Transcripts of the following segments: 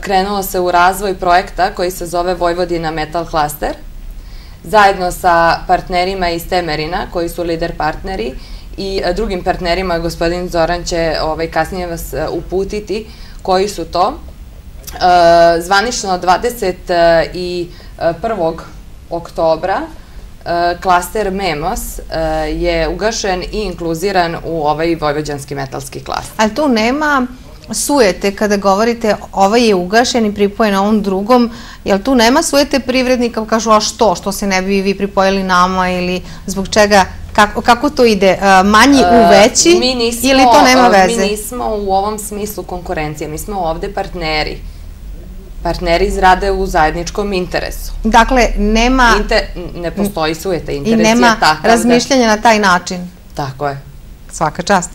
krenulo se u razvoj projekta koji se zove Vojvodina Metal Cluster. Zajedno sa partnerima iz Temerina, koji su lider partneri, i drugim partnerima, gospodin Zoran će kasnije vas uputiti koji su to. Zvanično 21. oktobra klaster MEMOS je ugašen i inkluziran u ovaj vojvođanski metalski klaster. Ali tu nema sujete kada govorite ovaj je ugašen i pripojen ovom drugom, jel tu nema sujete privrednika, kažu a što se ne bi vi pripojili nama ili zbog čega, kako to ide, manji u veći ili to nema veze? Mi nismo u ovom smislu konkurencije, mi smo ovde partneri. Partneri izrade u zajedničkom interesu. Dakle, nema... Ne postoji sujeta, interes je takav. I nema razmišljanja na taj način. Tako je. Svaka čast.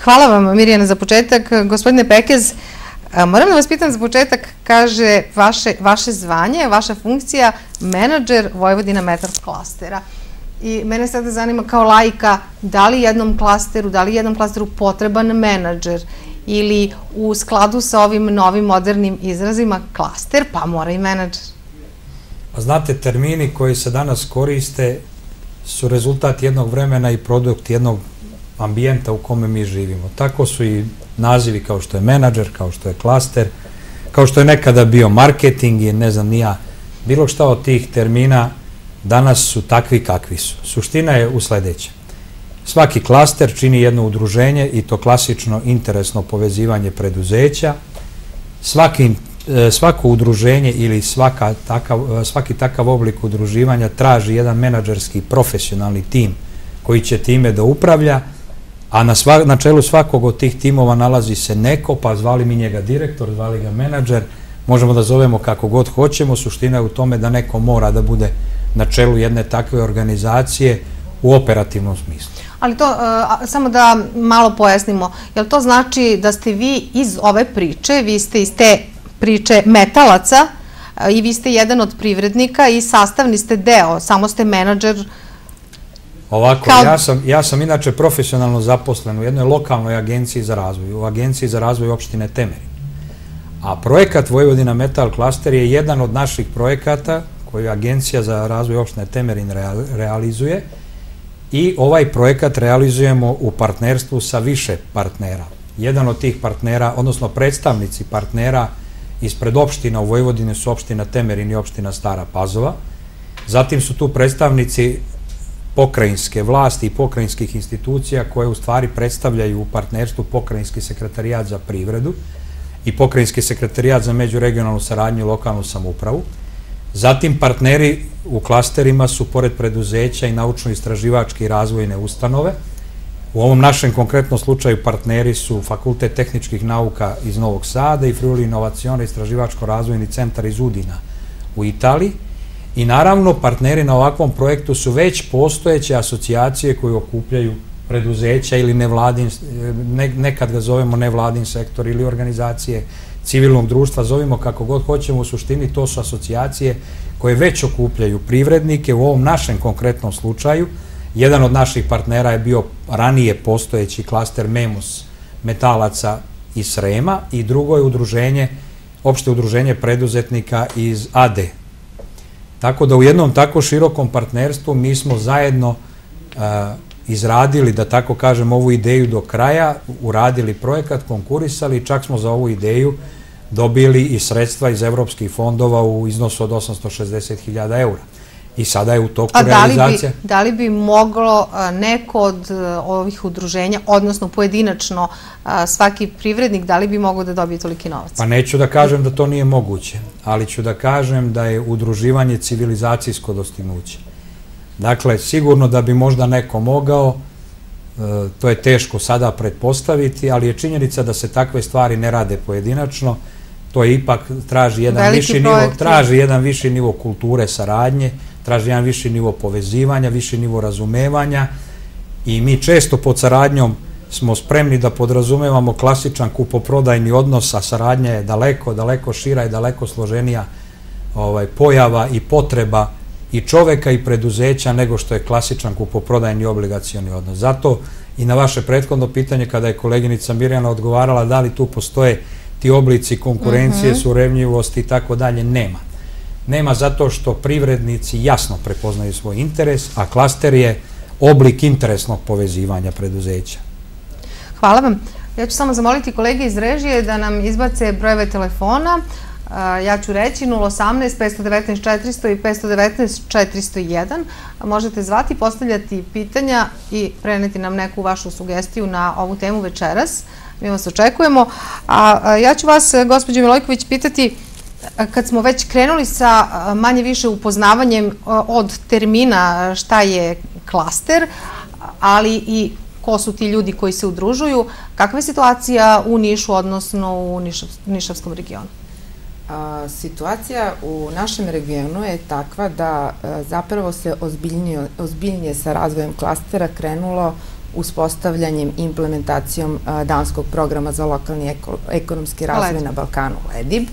Hvala vam, Mirjana, za početak. Gospodine Pekez, moram da vas pitam za početak, kaže vaše zvanje, vaša funkcija, menadžer Vojvodina Metal Klastera. I mene sada zanima kao laika, da li jednom klasteru potreban menadžer ili u skladu sa ovim novim modernim izrazima klaster, pa mora i menadžer? Znate, termini koji se danas koriste su rezultat jednog vremena i produkt jednog ambijenta u kome mi živimo. Tako su i nazivi kao što je menadžer, kao što je klaster, kao što je nekada bio marketing i ne znam ni ja, bilo šta od tih termina danas su takvi kakvi su. Suština je u sledećem. Svaki klaster čini jedno udruženje i to klasično interesno povezivanje preduzeća. Svako udruženje ili svaki takav oblik udruživanja traži jedan menadžerski profesionalni tim koji će time da upravlja, a na čelu svakog od tih timova nalazi se neko, pa zvali mi njega direktor, zvali ga menadžer, možemo da zovemo kako god hoćemo, suština je u tome da neko mora da bude na čelu jedne takve organizacije u operativnom smislu. Ali to, samo da malo pojasnimo, jel to znači da ste vi iz ove priče, vi ste iz te priče metalaca i vi ste jedan od privrednika i sastavni ste deo, samo ste menadžer? Ovako, ja sam inače profesionalno zaposlen u jednoj lokalnoj agenciji za razvoj, u agenciji za razvoj opštine Temerin. A projekat Vojvodina Metal Cluster je jedan od naših projekata koju Agencija za razvoj opštine Temerin realizuje i ovaj projekat realizujemo u partnerstvu sa više partnera. Jedan od tih partnera, odnosno predstavnici partnera ispred opština u Vojvodini su opština Temerin i opština Stara Pazova. Zatim su tu predstavnici pokrajinske vlasti i pokrajinskih institucija koje u stvari predstavljaju u partnerstvu Pokrajinski sekretarijat za privredu i Pokrajinski sekretarijat za međuregionalnu saradnju i lokalnu samoupravu. Zatim partneri u klasterima su pored preduzeća i naučno-istraživačke i razvojne ustanove. U ovom našem konkretnom slučaju partneri su Fakultet tehničkih nauka iz Novog Sada i Friuli inovacione istraživačko-razvojni centar iz Udina u Italiji. I naravno, partneri na ovakvom projektu su već postojeće asocijacije koje okupljaju preduzeća ili nekad ga zovemo nevladin sektor ili organizacije civilnog društva, zovimo kako god hoćemo, u suštini to su asocijacije koje već okupljaju privrednike. U ovom našem konkretnom slučaju, jedan od naših partnera je bio ranije postojeći klaster MEMOS metalaca iz Srema i drugo je opšte udruženje preduzetnika iz ADE. Tako da u jednom tako širokom partnerstvu mi smo zajedno izradili, da tako kažem, ovu ideju do kraja, uradili projekat, konkurisali i čak smo za ovu ideju dobili i sredstva iz evropskih fondova u iznosu od 860.000 eura. I sada je u toku realizacija. A da li bi moglo neko od ovih udruženja, odnosno pojedinačno svaki privrednik, da li bi mogao da dobije toliki novac? Pa neću da kažem da to nije moguće, ali ću da kažem da je udruživanje civilizacijsko dostignuće. Dakle, sigurno da bi možda neko mogao, to je teško sada pretpostaviti, ali je činjenica da se takve stvari ne rade pojedinačno, to je ipak traži jedan viši nivo kulture, saradnje, traži jedan viši nivo povezivanja, viši nivo razumevanja i mi često pod saradnjom smo spremni da podrazumevamo klasičan kupoprodajni odnos, a saradnja je daleko šira i daleko složenija pojava i potreba i čoveka i preduzeća nego što je klasičan kupoprodajni obligacioni odnos. Zato i na vaše prethodno pitanje kada je koleginica Mirjana odgovarala da li tu postoje ti oblici konkurencije, surevljivosti i tako dalje, nema. Nema zato što privrednici jasno prepoznaju svoj interes, a klaster je oblik interesnog povezivanja preduzeća. Hvala vam. Ja ću samo zamoliti kolege iz režije da nam izbace brojeve telefona. Ja ću reći 018 519 400 i 519 401. Možete zvati, postavljati pitanja i preneti nam neku vašu sugestiju na ovu temu večeras. Mi vas očekujemo. A ja ću vas, gospođo Milojković, pitati, kad smo već krenuli sa manje više upoznavanjem od termina šta je klaster, ali i ko su ti ljudi koji se udružuju, kakva je situacija u Nišu, odnosno u Nišavskom regionu? Situacija u našem regionu je takva da zapravo se ozbiljnije sa razvojem klastera krenulo uspostavljanjem i implementacijom danskog programa za lokalni ekonomski razvoj na Balkanu, LEDIB,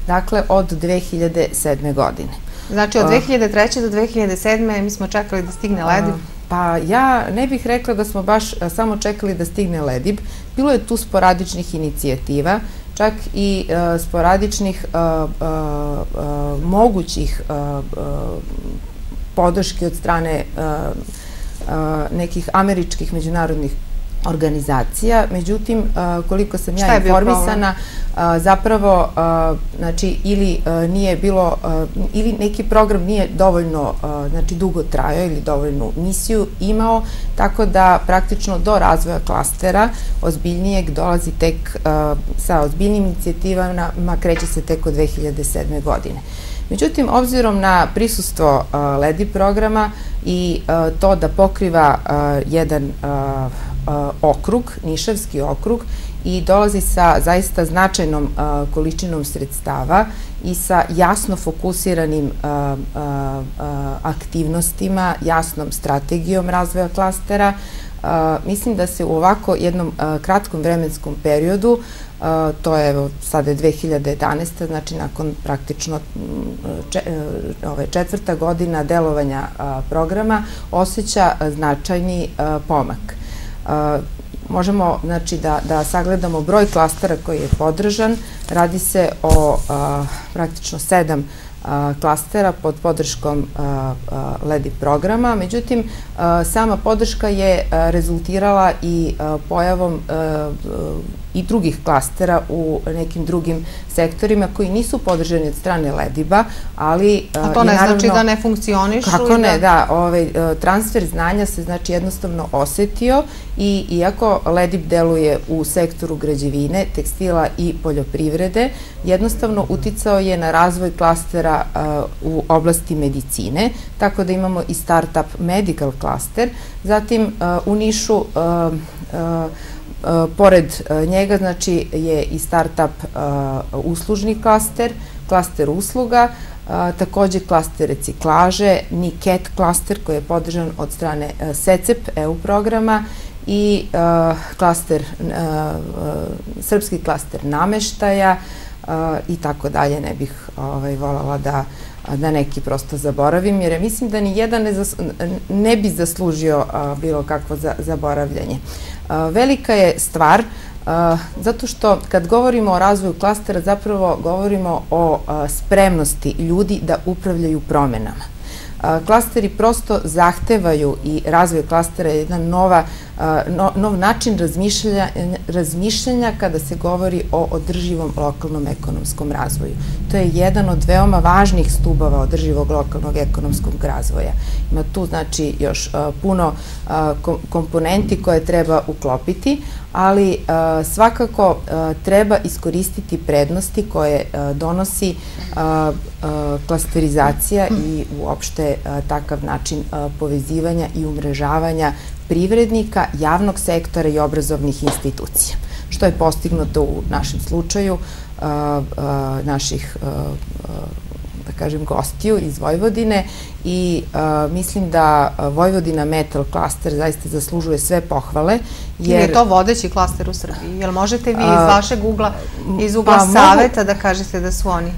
dakle od 2007. godine. Znači od 2003. do 2007. mi smo čekali da stigne LEDIB? Pa ja ne bih rekla da smo baš samo čekali da stigne LEDIB. Bilo je tu sporadičnih inicijativa, čak i sporadičnih mogućih podrški od strane nekih američkih međunarodnih organizacija. Međutim, koliko sam ja informisana, zapravo, znači, ili nije bilo, ili neki program nije dovoljno, znači, dugo trajao ili dovoljnu misiju imao, tako da praktično do razvoja klastera ozbiljnijeg dolazi tek sa ozbiljnim inicijativama, kreće se tek od 2007. godine. Međutim, obzirom na prisustvo LEDIB programa i to da pokriva jedan okrug, Nišavski okrug, i dolazi sa zaista značajnom količinom sredstava i sa jasno fokusiranim aktivnostima, jasnom strategijom razvoja klastera, mislim da se u ovako jednom kratkom vremenskom periodu, to je sada 2011. znači nakon praktično četvrta godina delovanja programa, osjeća značajni pomak. Možemo, znači, da sagledamo broj klastera koji je podržan. Radi se o praktično 7 klastera pod podrškom LEDIB programa. Međutim, sama podrška je rezultirala i pojavom i drugih klastera u nekim drugim sektorima koji nisu podržani od strane LEDIB-a, ali... A to ne znači da ne funkcionišu? Kako ne, da. Transfer znanja se, znači, jednostavno osetio i iako LEDIB deluje u sektoru građevine, tekstila i poljoprivrede, jednostavno uticao je na razvoj klastera u oblasti medicine, tako da imamo i Startup Medical klaster. Zatim u Nišu pored njega, znači, je i startup uslužni klaster, klaster usluga, takođe klaster reciklaže, NIKET klaster koji je podržan od strane SECEP EU programa i srpski klaster nameštaja i tako dalje. Ne bih voljela da neki prosto zaboravim, jer mislim da ni jedan ne bi zaslužio bilo kakvo zaboravljanje. Velika je stvar, zato što kad govorimo o razvoju klastera, zapravo govorimo o spremnosti ljudi da upravljaju promenama. Klasteri prosto zahtevaju i razvoj klastera je jedan nov način razmišljanja kada se govori o održivom lokalnom ekonomskom razvoju. To je jedan od veoma važnih stubova održivog lokalnog ekonomskog razvoja. Ima tu, znači, još puno komponenti koje treba uklopiti, ali svakako treba iskoristiti prednosti koje donosi klasterizacija i uopšte takav način povezivanja i umrežavanja privrednika, javnog sektora i obrazovnih institucija, što je postignuto u našem slučaju naših, da kažem, gostiju iz Vojvodine i mislim da Vojvodina Metal klaster zaista zaslužuje sve pohvale. Je to vodeći klaster u Srbiji? Jel možete vi iz vašeg ugla, iz ugla saveta da kažete da su oni?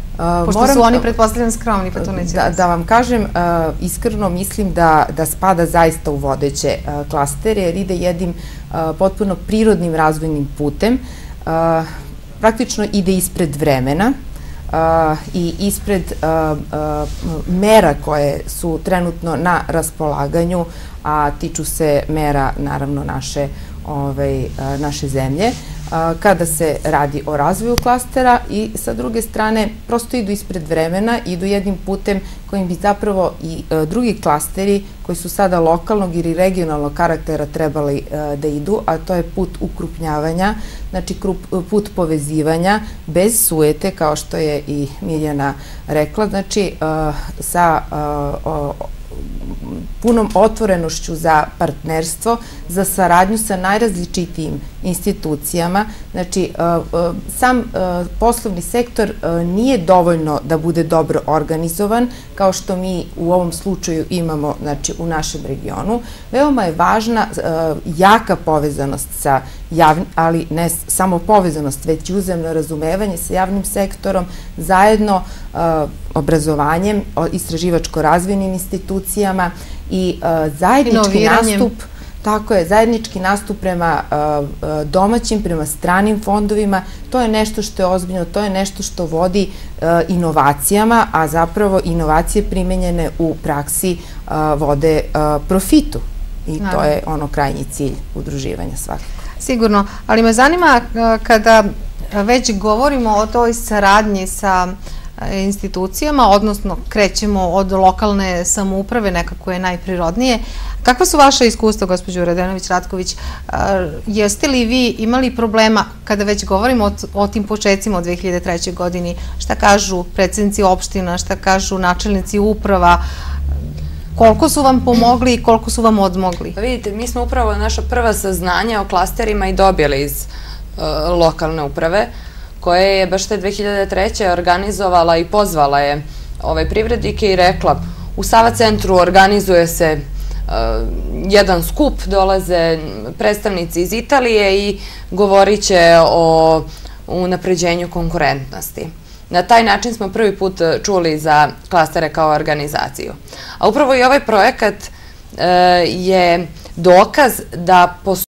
Pošto su oni, pretpostavljam, skromni, pa to neće reći. Da vam kažem, iskreno mislim da spada zaista u vodeće klastere, jer ide jednim potpuno prirodnim razvojnim putem. praktično ide ispred vremena i ispred mera koje su trenutno na raspolaganju, a tiču se mera, naravno, naše zemlje, kada se radi o razvoju klastera, i sa druge strane prosto idu ispred vremena, idu jednim putem kojim bi zapravo i drugi klasteri koji su sada lokalnog ili regionalnog karaktera trebali da idu, a to je put ukrupnjavanja, znači put povezivanja bez sujete, kao što je i Mirjana rekla, znači sa punom otvorenošću za partnerstvo, za saradnju sa najrazličitijim institucijama. Znači, sam poslovni sektor nije dovoljno da bude dobro organizovan, kao što mi u ovom slučaju imamo, znači, u našem regionu. Veoma je važna jaka povezanost sa javnim, ali ne samo povezanost, već i uzemno razumevanje sa javnim sektorom, zajedno obrazovanjem, istraživačko-razvojnim institucijama i zajednički nastup, tako je, zajednički nastup prema domaćim, prema stranim fondovima. To je nešto što je ozbiljno, to je nešto što vodi inovacijama, a zapravo inovacije primenjene u praksi vode profitu. I to je ono krajnji cilj udruživanja svakako. Sigurno, ali me zanima kada već govorimo o toj saradnji sa institucijama, odnosno krećemo od lokalne samouprave, nekako je najprirodnije. Kakva su vaše iskustva, gospođo Radenović-Ratković? Jeste li vi imali problema, kada već govorimo o tim početcima od 2003. godini, šta kažu predsednici opština, šta kažu načelnici uprava, koliko su vam pomogli i koliko su vam odmogli? Pa vidite, mi smo upravo naša prva saznanja o klasterima i dobili iz lokalne uprave, koje je baš te 2003. organizovala i pozvala je privrednike i rekla: u Sava centru organizuje se jedan skup, dolaze predstavnici iz Italije i govorit će o unapređenju konkurentnosti. Na taj način smo prvi put čuli za klastere kao organizaciju. A upravo i ovaj projekat je dokaz da postoji